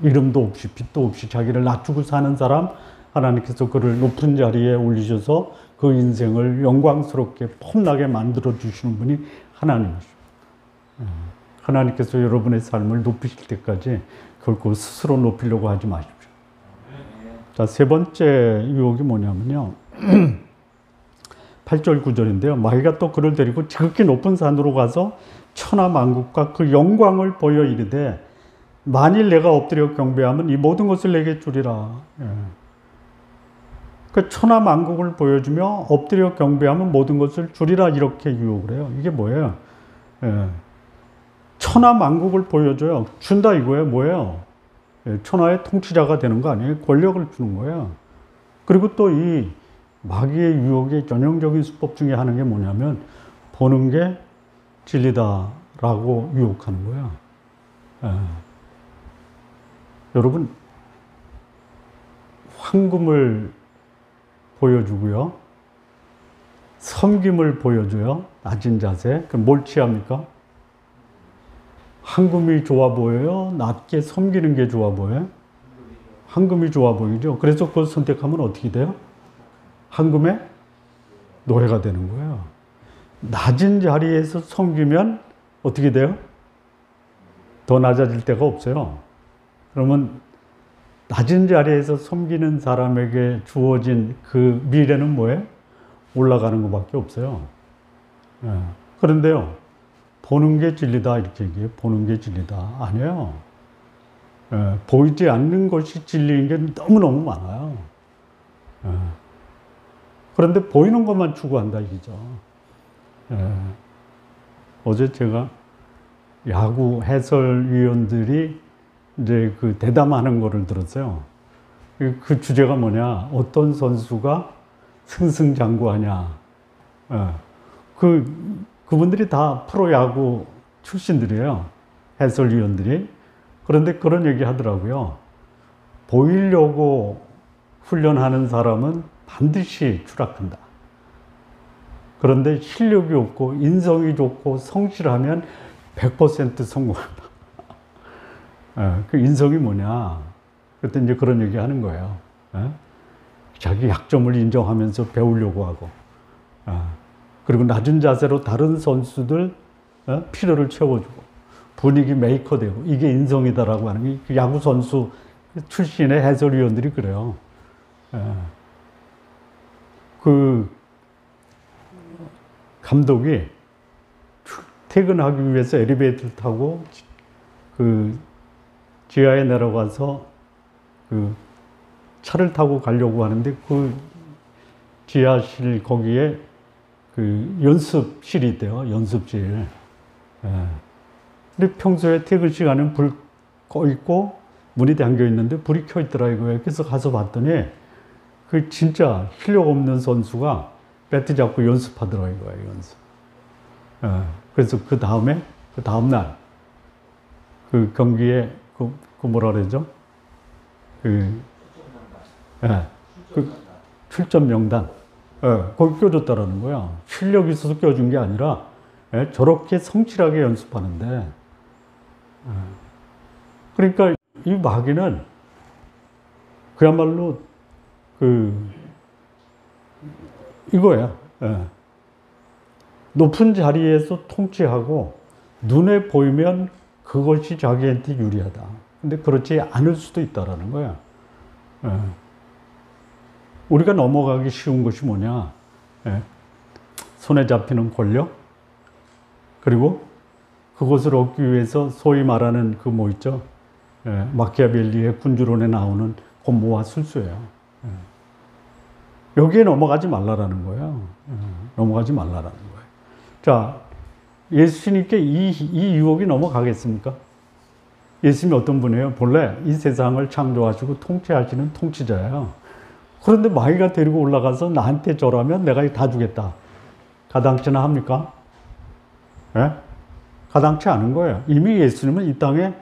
이름도 없이 빛도 없이 자기를 낮추고 사는 사람 하나님께서 그를 높은 자리에 올리셔서 그 인생을 영광스럽게 폼나게 만들어 주시는 분이 하나님이십니다. 하나님께서 여러분의 삶을 높이실 때까지 결코 스스로 높이려고 하지 마십시오. 자, 세 번째 유혹이 뭐냐면요. 8절 9절인데요. 마귀가 또 그를 데리고 지극히 높은 산으로 가서 천하만국과 그 영광을 보여 이르되 만일 내가 엎드려 경배하면 이 모든 것을 내게 주리라. 예. 그 천하만국을 보여주며 엎드려 경배하면 모든 것을 주리라 이렇게 유혹을 해요. 이게 뭐예요? 예. 천하만국을 보여줘요. 준다 이거예요. 뭐예요? 예. 천하의 통치자가 되는 거 아니에요? 권력을 주는 거예요. 그리고 또 이 마귀의 유혹의 전형적인 수법 중에 하는 게 뭐냐면 보는 게 진리다라고 유혹하는 거야. 예. 여러분 황금을 보여주고요. 섬김을 보여줘요. 낮은 자세. 그럼 뭘 취합니까? 황금이 좋아 보여요? 낮게 섬기는 게 좋아 보여요? 황금이 좋아 보이죠. 그래서 그걸 선택하면 어떻게 돼요? 황금의 노예가 되는 거예요. 낮은 자리에서 섬기면 어떻게 돼요? 더 낮아질 데가 없어요. 그러면 낮은 자리에서 섬기는 사람에게 주어진 그 미래는 뭐예요? 올라가는 것밖에 없어요. 예. 그런데요, 보는 게 진리다 이렇게 얘기해요. 보는 게 진리다. 아니에요. 예. 보이지 않는 것이 진리인 게 너무너무 많아요. 예. 그런데 보이는 것만 추구한다 이거죠. 예. 어제 제가 야구 해설위원들이 이제 그 대담하는 거를 들었어요. 그 주제가 뭐냐? 어떤 선수가 승승장구하냐? 예. 그분들이 다 프로야구 출신들이에요. 해설위원들이. 그런데 그런 얘기 하더라고요. 보이려고 훈련하는 사람은 반드시 추락한다. 그런데 실력이 없고 인성이 좋고 성실하면 100% 성공한다. 그 인성이 뭐냐? 그때 이제 그런 얘기 하는 거예요. 자기 약점을 인정하면서 배우려고 하고, 그리고 낮은 자세로 다른 선수들 필요를 채워주고, 분위기 메이커 되고, 이게 인성이다라고 하는 게 야구 선수 출신의 해설위원들이 그래요. 그 감독이 퇴근하기 위해서 엘리베이터를 타고 그 지하에 내려가서 그 차를 타고 가려고 하는데 그 지하실 거기에 그 연습실이 있대요. 연습실. 근데 평소에 퇴근 시간은 불 꺼 있고 문이 잠겨 있는데 불이 켜 있더라 이거예요. 그래서 가서 봤더니 그 진짜 실력 없는 선수가 배트 잡고 연습하더라 이거예요. 연습. 그래서 그 다음날 그 경기에 그 뭐라 그러죠? 그 출전 명단. 거기 껴줬다라는 거야. 실력이 있어서 껴준 게 아니라 저렇게 성실하게 연습하는데. 그러니까 이 마귀는 그야말로 이거야. 높은 자리에서 통치하고 눈에 보이면 그것이 자기한테 유리하다. 근데 그렇지 않을 수도 있다라는 거야. 우리가 넘어가기 쉬운 것이 뭐냐? 손에 잡히는 권력, 그리고 그것을 얻기 위해서 소위 말하는 그 뭐 있죠? 마키아벨리의 군주론에 나오는 공모와 술수예요. 여기에 넘어가지 말라라는 거예요. 넘어가지 말라라는 거예요. 자, 예수님께 이 유혹이 넘어가겠습니까? 예수님이 어떤 분이에요? 본래 이 세상을 창조하시고 통치하시는 통치자예요. 그런데 마귀가 데리고 올라가서 나한테 절하면 내가 다 주겠다. 가당치나 합니까? 가당치 않은 거예요. 이미 예수님은 이 땅의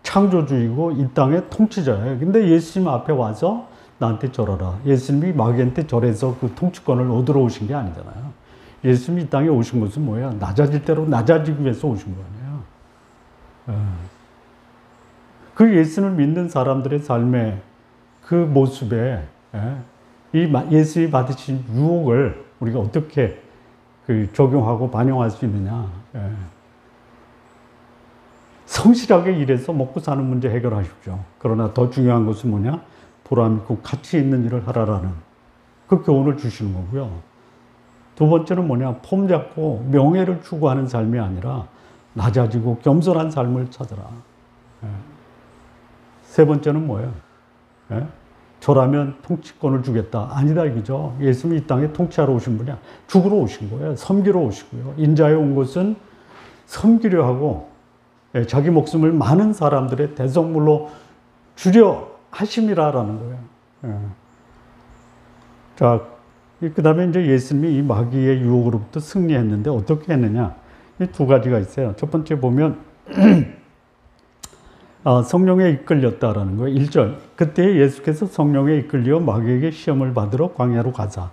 창조주이고 이 땅의 통치자예요. 근데 예수님 앞에 와서 나한테 절하라. 예수님이 마귀한테 절해서 그 통치권을 얻으러 오신 게 아니잖아요. 예수님이 이 땅에 오신 것은 뭐야? 낮아질 대로 낮아지기 위해서 오신 거 아니야. 그 예수를 믿는 사람들의 삶의 그 모습에 이 예수님이 받으신 유혹을 우리가 어떻게 적용하고 반영할 수 있느냐. 성실하게 일해서 먹고 사는 문제 해결하십시오. 그러나 더 중요한 것은 뭐냐? 보람 있고 가치 있는 일을 하라라는 그 교훈을 주시는 거고요. 두 번째는 뭐냐? 폼 잡고 명예를 추구하는 삶이 아니라 낮아지고 겸손한 삶을 찾아라. 세 번째는 뭐예요? 저라면 통치권을 주겠다. 아니다 이거죠. 예수님이 이 땅에 통치하러 오신 분이야. 죽으러 오신 거예요. 섬기러 오시고요. 인자에 온 것은 섬기려 하고 자기 목숨을 많은 사람들의 대성물로 주려 하심이라라는 거예요. 자, 그 다음에 이제 예수님이 이 마귀의 유혹으로부터 승리했는데 어떻게 했느냐? 이 두 가지가 있어요. 첫 번째 보면 성령에 이끌렸다라는 거예요. 1절. 그때 예수께서 성령에 이끌려 마귀에게 시험을 받으러 광야로 가자.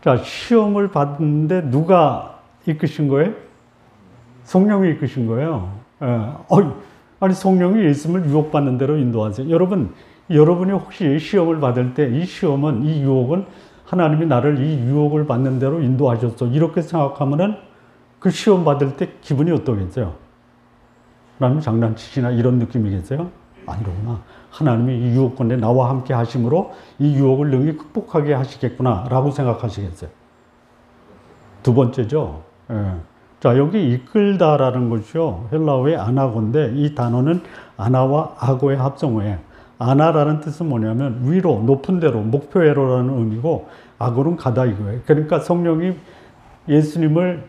자, 시험을 받는데 누가 이끄신 거예요? 성령이 이끄신 거예요. 아니 성령이 예수님을 유혹받는 대로 인도하세요. 여러분이 혹시 시험을 받을 때 이 시험은, 이 유혹은 하나님이 나를 이 유혹을 받는 대로 인도하셨어. 이렇게 생각하면은 그 시험 받을 때 기분이 어떠겠어요? 하나님 장난치시나 이런 느낌이겠어요? 아니로구나. 하나님이 이 유혹권에 나와 함께 하심으로 이 유혹을 능히 극복하게 하시겠구나 라고 생각하시겠어요? 두 번째죠. 자, 여기 이끌다라는 것이요. 헬라어의 아나고인데 이 단어는 아나와 아고의 합성어예요. 아나라는 뜻은 뭐냐면 위로, 높은 데로, 목표회로라는 의미고 아고는 가다 이거예요. 그러니까 성령이 예수님을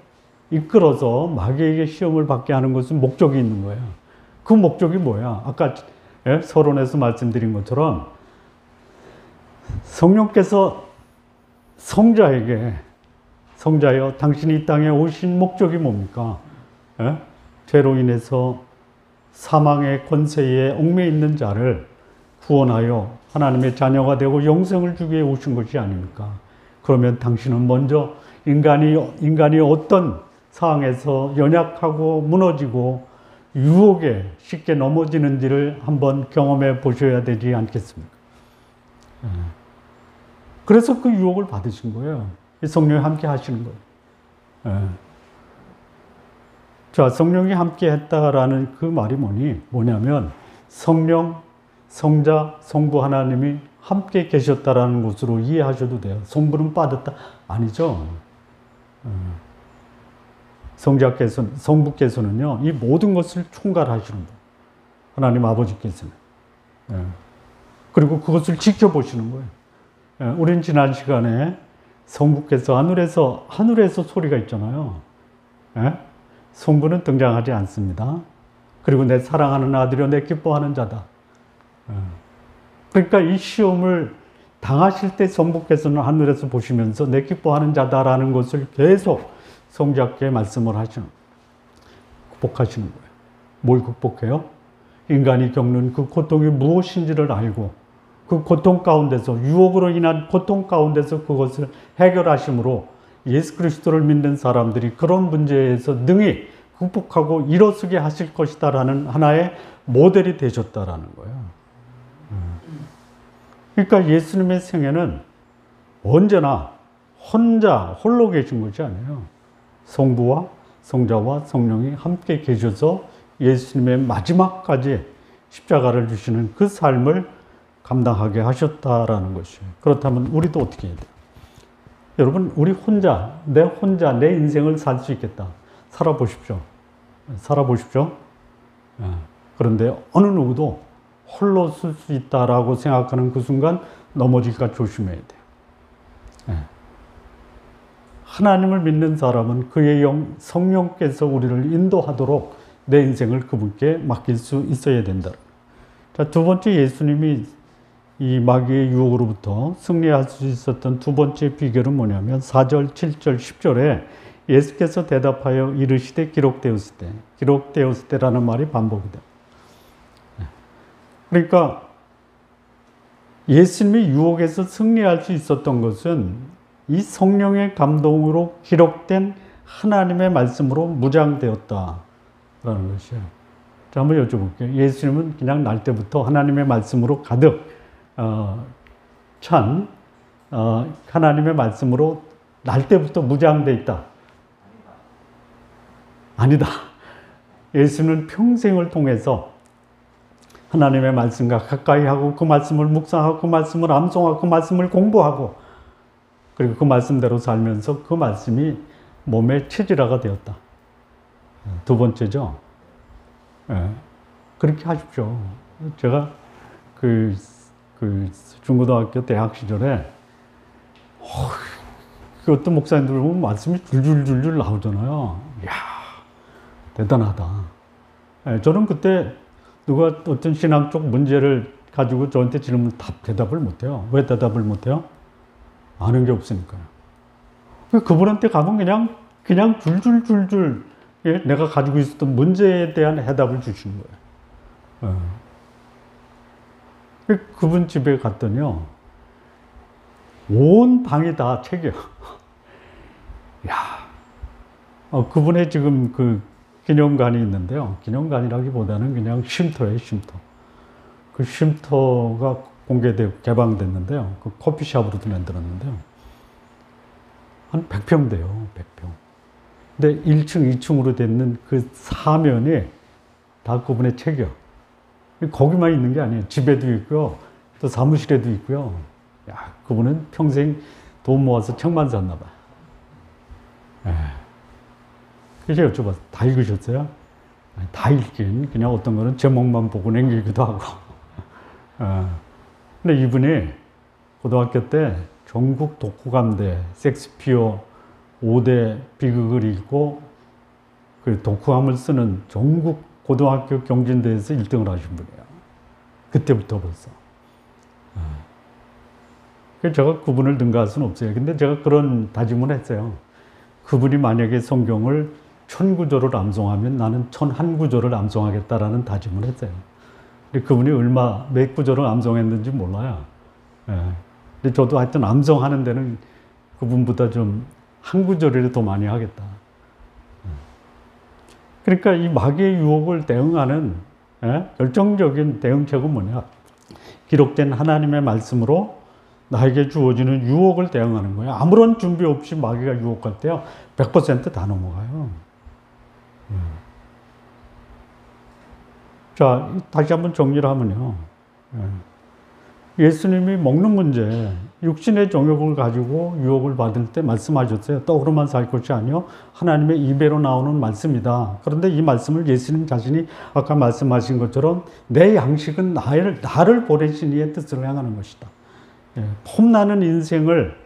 이끌어서 마귀에게 시험을 받게 하는 것은 목적이 있는 거예요. 그 목적이 뭐야? 아까 서론에서 말씀드린 것처럼 성령께서 성자여 당신이 이 땅에 오신 목적이 뭡니까? 죄로 인해서 사망의 권세에 얽매여 있는 자를 구원하여 하나님의 자녀가 되고 영생을 주기 위해 오신 것이 아닙니까? 그러면 당신은 먼저 인간이 어떤 상황에서 연약하고 무너지고 유혹에 쉽게 넘어지는지를 한번 경험해 보셔야 되지 않겠습니까? 그래서 그 유혹을 받으신 거예요. 성령이 함께 하시는 거예요. 자, 성령이 함께 했다라는 그 말이 뭐냐면 성령, 성자, 성부 하나님이 함께 계셨다라는 것으로 이해하셔도 돼요. 성부는 빠졌다? 아니죠. 성부께서는요, 이 모든 것을 총괄하시는 거예요. 하나님 아버지께서는. 그리고 그것을 지켜보시는 거예요. 우린 지난 시간에 성부께서 하늘에서 소리가 있잖아요. 성부는 등장하지 않습니다. 그리고 내 사랑하는 아들이여 내 기뻐하는 자다. 그러니까 이 시험을 당하실 때 성부께서는 하늘에서 보시면서 내 기뻐하는 자다라는 것을 계속 성자께 말씀을 극복하시는 거예요. 뭘 극복해요? 인간이 겪는 그 고통이 무엇인지를 알고 그 고통 가운데서, 유혹으로 인한 고통 가운데서 그것을 해결하심으로 예수 그리스도를 믿는 사람들이 그런 문제에서 능히 극복하고 일어서게 하실 것이다라는 하나의 모델이 되셨다라는 거예요. 그러니까 예수님의 생애는 언제나 홀로 계신 것이 아니에요. 성부와 성자와 성령이 함께 계셔서 예수님의 마지막까지 십자가를 주시는 그 삶을 감당하게 하셨다라는 것이에요. 그렇다면 우리도 어떻게 해야 돼요? 여러분, 우리 내 인생을 살 수 있겠다. 살아보십시오. 그런데 어느 누구도 홀로 쓸 수 있다라고 생각하는 그 순간 넘어질까 조심해야 돼요. 하나님을 믿는 사람은 그의 성령께서 우리를 인도하도록 내 인생을 그분께 맡길 수 있어야 된다. 자, 두 번째 예수님이 이 마귀의 유혹으로부터 승리할 수 있었던 두 번째 비결은 뭐냐면 4절, 7절, 10절에 예수께서 대답하여 이르시되 기록되었을 때라는 말이 반복이 돼요. 그러니까 예수님이 유혹에서 승리할 수 있었던 것은 이 성령의 감동으로 기록된 하나님의 말씀으로 무장되었다라는 것이에요. 자, 한번 여쭤볼게요. 예수님은 그냥 날 때부터 하나님의 말씀으로 가득 찬 하나님의 말씀으로 날 때부터 무장돼 있다. 아니다. 예수는 평생을 통해서 하나님의 말씀과 가까이 하고 그 말씀을 묵상하고 그 말씀을 암송하고 그 말씀을 공부하고 그리고 그 말씀대로 살면서 그 말씀이 몸의 체질화가 되었다. 두 번째죠. 그렇게 하십시오. 제가 그 중고등학교 대학 시절에 그 어떤 목사님들 보면 말씀이 줄줄줄줄 나오잖아요. 이야, 대단하다. 저는 그때 누가 어떤 신앙적 문제를 가지고 저한테 질문 대답을 못해요. 왜 대답을 못해요? 아는 게 없으니까요. 그분한테 가면 그냥 줄줄줄줄 내가 가지고 있었던 문제에 대한 해답을 주시는 거예요. 그분 집에 갔더니요, 온 방이 다 책이에요. 야, 그분의 지금 그 기념관이 있는데요. 기념관이라기보다는 그냥 쉼터예요, 쉼터. 그 쉼터가 공개되고 개방됐는데요. 그 커피숍으로도 만들었는데요. 한 100평 돼요, 100평. 근데 1층, 2층으로 되는 그 사면이 다 그분의 책이요. 거기만 있는 게 아니에요. 집에도 있고요. 또 사무실에도 있고요. 야, 그분은 평생 돈 모아서 책만 샀나 봐. 그래서 여쭤봤어요. 다 읽으셨어요? 아니, 다 읽긴. 그냥 어떤 거는 제목만 보고 남기기도 하고. 근데 이분이 고등학교 때 전국 독후감대, 섹스피어 5대 비극을 읽고 그 독후감을 쓰는 전국 고등학교 경진대회에서 1등을 하신 분이에요. 그때부터 벌써. 그래서 제가 그분을 능가할 수는 없어요. 근데 제가 그런 다짐을 했어요. 그분이 만약에 성경을 1000구절을 암송하면 나는 1001구절을 암송하겠다라는 다짐을 했어요. 근데 그분이 몇 구절을 암송했는지 몰라요. 근데 저도 하여튼 암송하는 데는 그분보다 좀 한 구절이라도 더 많이 하겠다. 그러니까 이 마귀의 유혹을 대응하는 결정적인 대응책은 뭐냐? 기록된 하나님의 말씀으로 나에게 주어지는 유혹을 대응하는 거예요. 아무런 준비 없이 마귀가 유혹할 때요, 100% 다 넘어가요. 자, 다시 한번 정리를 하면요. 예수님이 먹는 문제, 육신의 정욕을 가지고 유혹을 받을 때 말씀하셨어요. 떡으로만 살 것이 아니요 하나님의 입에로 나오는 말씀이다. 그런데 이 말씀을 예수님 자신이 아까 말씀하신 것처럼 내 양식은 나를 보내신 이의 뜻을 행하는 것이다. 폼나는 인생을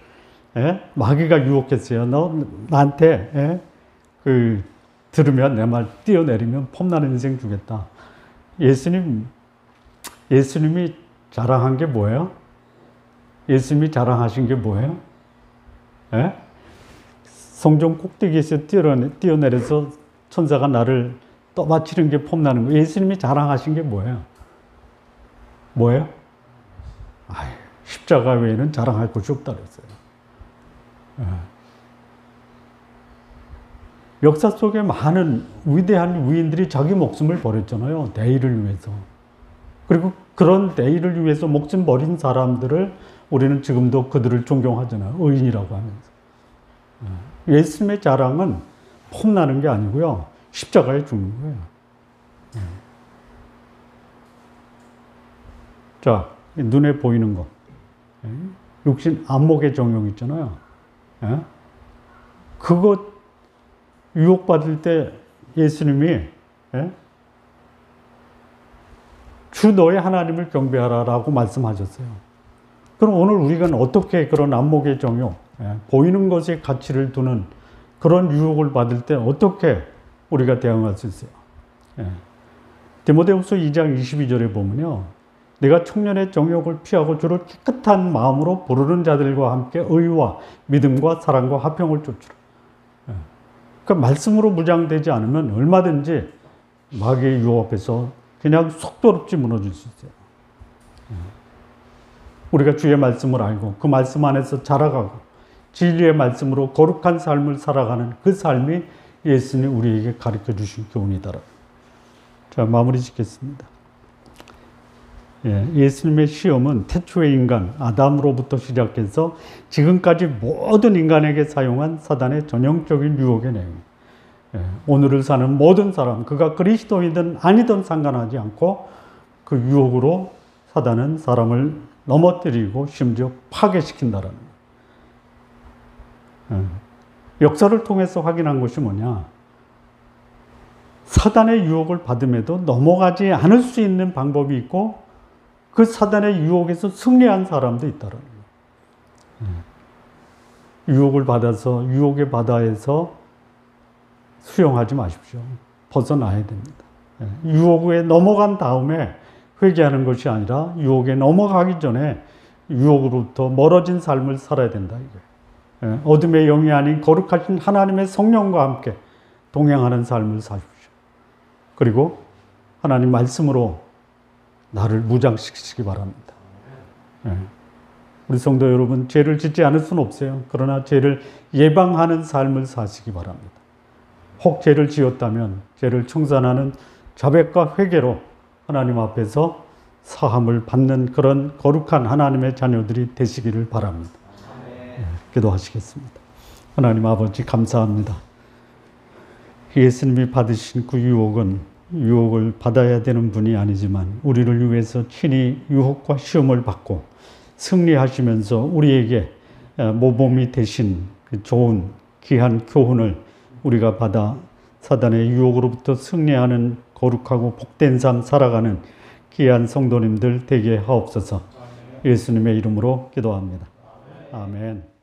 마귀가 유혹했어요. 너 나한테 들으면 내 말 뛰어내리면 폼나는 인생 주겠다. 예수님이 자랑한 게 뭐예요? 예수님이 자랑하신 게 뭐예요? 성전 꼭대기에서 뛰어내려서 천사가 나를 떠받치는 게 폼나는 거예요. 예수님이 자랑하신 게 뭐예요? 뭐예요? 십자가 외에는 자랑할 것이 없다 그랬어요. 역사 속에 많은 위대한 위인들이 자기 목숨을 버렸잖아요. 대의를 위해서. 그리고 그런 대의를 위해서 목숨 버린 사람들을 우리는 지금도 그들을 존경하잖아요. 의인이라고 하면서. 예수님의 자랑은 폼나는 게 아니고요. 십자가에 죽는 거예요. 자, 눈에 보이는 거. 육신 안목의 정욕 있잖아요. 그거 유혹받을 때 예수님이 주 너의 하나님을 경배하라라고 말씀하셨어요. 그럼 오늘 우리가 어떻게 그런 안목의 정욕, 보이는 것에 가치를 두는 그런 유혹을 받을 때 어떻게 우리가 대응할 수 있어요? 디모데후서 2장 22절에 보면요. 내가 청년의 정욕을 피하고 주로 깨끗한 마음으로 부르는 자들과 함께 의와 믿음과 사랑과 화평을 쫓으라. 그러니까 말씀으로 무장되지 않으면 얼마든지 마귀의 유혹 앞에서 그냥 속도롭게 무너질 수 있어요. 우리가 주의 말씀을 알고 그 말씀 안에서 자라가고 진리의 말씀으로 거룩한 삶을 살아가는 그 삶이 예수님이 우리에게 가르쳐 주신 교훈이다. 자, 마무리 짓겠습니다. 예수님의 시험은 태초의 인간 아담으로부터 시작해서 지금까지 모든 인간에게 사용한 사단의 전형적인 유혹의 내용. 오늘을 사는 모든 사람, 그가 그리스도이든 아니든 상관하지 않고 그 유혹으로 사단은 사람을 넘어뜨리고 심지어 파괴시킨다라는 거예요. 역사를 통해서 확인한 것이 뭐냐? 사단의 유혹을 받음에도 넘어가지 않을 수 있는 방법이 있고 그 사단의 유혹에서 승리한 사람도 있다라는 거예요. 유혹을 받아서 유혹의 바다에서 수용하지 마십시오. 벗어나야 됩니다. 유혹에 넘어간 다음에 회개하는 것이 아니라 유혹에 넘어가기 전에 유혹으로부터 멀어진 삶을 살아야 된다. 이거예요. 어둠의 영이 아닌 거룩하신 하나님의 성령과 함께 동행하는 삶을 사십시오. 그리고 하나님 말씀으로 나를 무장시키시기 바랍니다. 우리 성도 여러분, 죄를 짓지 않을 수는 없어요. 그러나 죄를 예방하는 삶을 사시기 바랍니다. 혹 죄를 지었다면 죄를 청산하는 자백과 회개로 하나님 앞에서 사함을 받는 그런 거룩한 하나님의 자녀들이 되시기를 바랍니다. 기도하시겠습니다. 하나님 아버지 감사합니다. 예수님이 받으신 그 유혹을 받아야 되는 분이 아니지만 우리를 위해서 친히 유혹과 시험을 받고 승리하시면서 우리에게 모범이 되신 그 좋은 귀한 교훈을 우리가 받아 사단의 유혹으로부터 승리하는 거룩하고 복된 삶 살아가는 귀한 성도님들 되게 하옵소서. 예수님의 이름으로 기도합니다. 아멘.